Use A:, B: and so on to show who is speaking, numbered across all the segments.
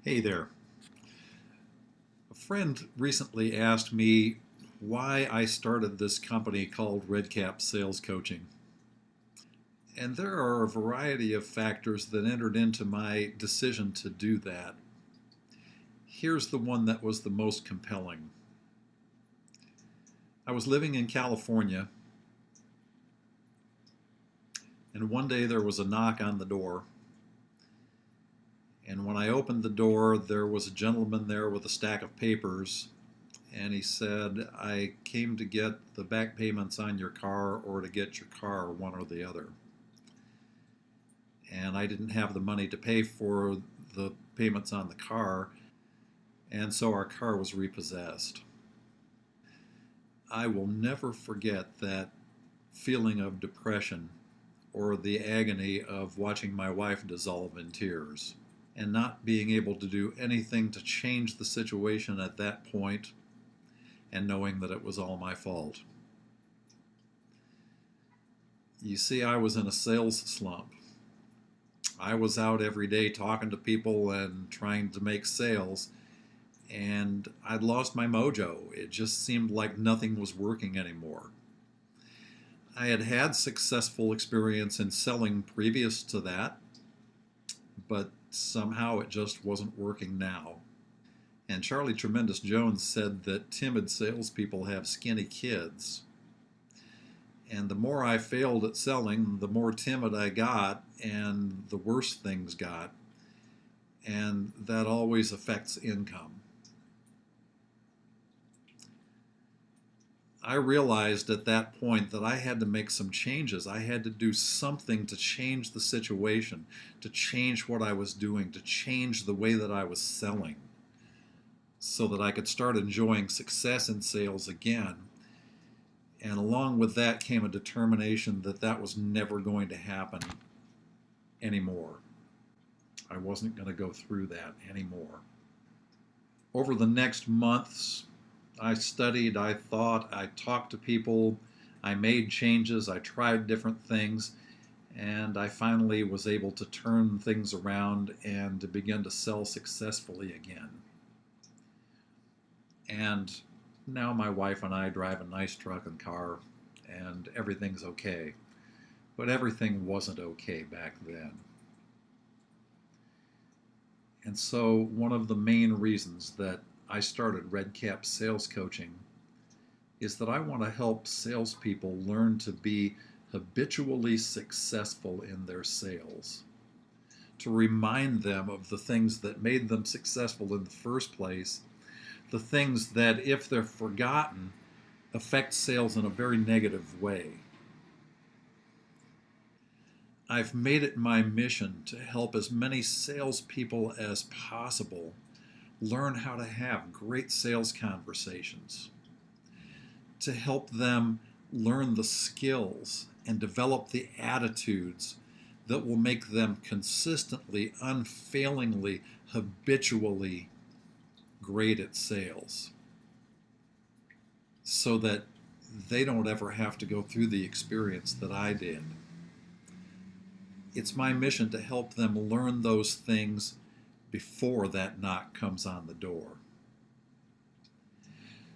A: Hey there. A friend recently asked me why I started this company called Redcap Sales Coaching. And there are a variety of factors that entered into my decision to do that. Here's the one that was the most compelling. I was living in California, and one day there was a knock on the door. And when I opened the door, there was a gentleman there with a stack of papers. And he said, I came to get the back payments on your car or to get your car, one or the other. And I didn't have the money to pay for the payments on the car, and so our car was repossessed. I will never forget that feeling of depression or the agony of watching my wife dissolve in tears and not being able to do anything to change the situation at that point and knowing that it was all my fault. You see, I was in a sales slump. I was out every day talking to people and trying to make sales, and I'd lost my mojo. It just seemed like nothing was working anymore. I had had successful experience in selling previous to that, but somehow it just wasn't working now. And Charlie Tremendous Jones said that timid salespeople have skinny kids. And the more I failed at selling, the more timid I got, and the worse things got. And that always affects income. I realized at that point that I had to make some changes. I had to do something to change the situation, to change what I was doing, to change the way that I was selling, so that I could start enjoying success in sales again. And along with that came a determination that that was never going to happen anymore. I wasn't going to go through that anymore. Over the next months, I studied, I thought, I talked to people, I made changes, I tried different things, and I finally was able to turn things around and to begin to sell successfully again. And now my wife and I drive a nice truck and car, and everything's okay. But everything wasn't okay back then. And so, one of the main reasons that I started Redcap Sales Coaching is that I want to help salespeople learn to be habitually successful in their sales, to remind them of the things that made them successful in the first place, the things that, if they're forgotten, affect sales in a very negative way. I've made it my mission to help as many salespeople as possible learn how to have great sales conversations, to help them learn the skills and develop the attitudes that will make them consistently, unfailingly, habitually great at sales, so that they don't ever have to go through the experience that I did. It's my mission to help them learn those things before that knock comes on the door.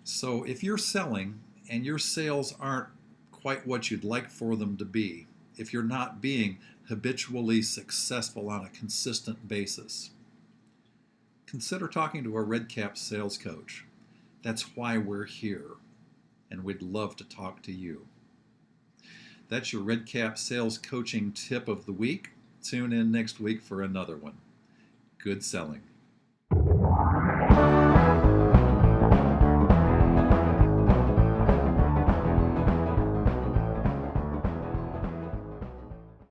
A: So if you're selling and your sales aren't quite what you'd like for them to be, if you're not being habitually successful on a consistent basis, consider talking to a Redcap sales coach. That's why we're here, and we'd love to talk to you. That's your Redcap Sales Coaching tip of the week. Tune in next week for another one. Good selling.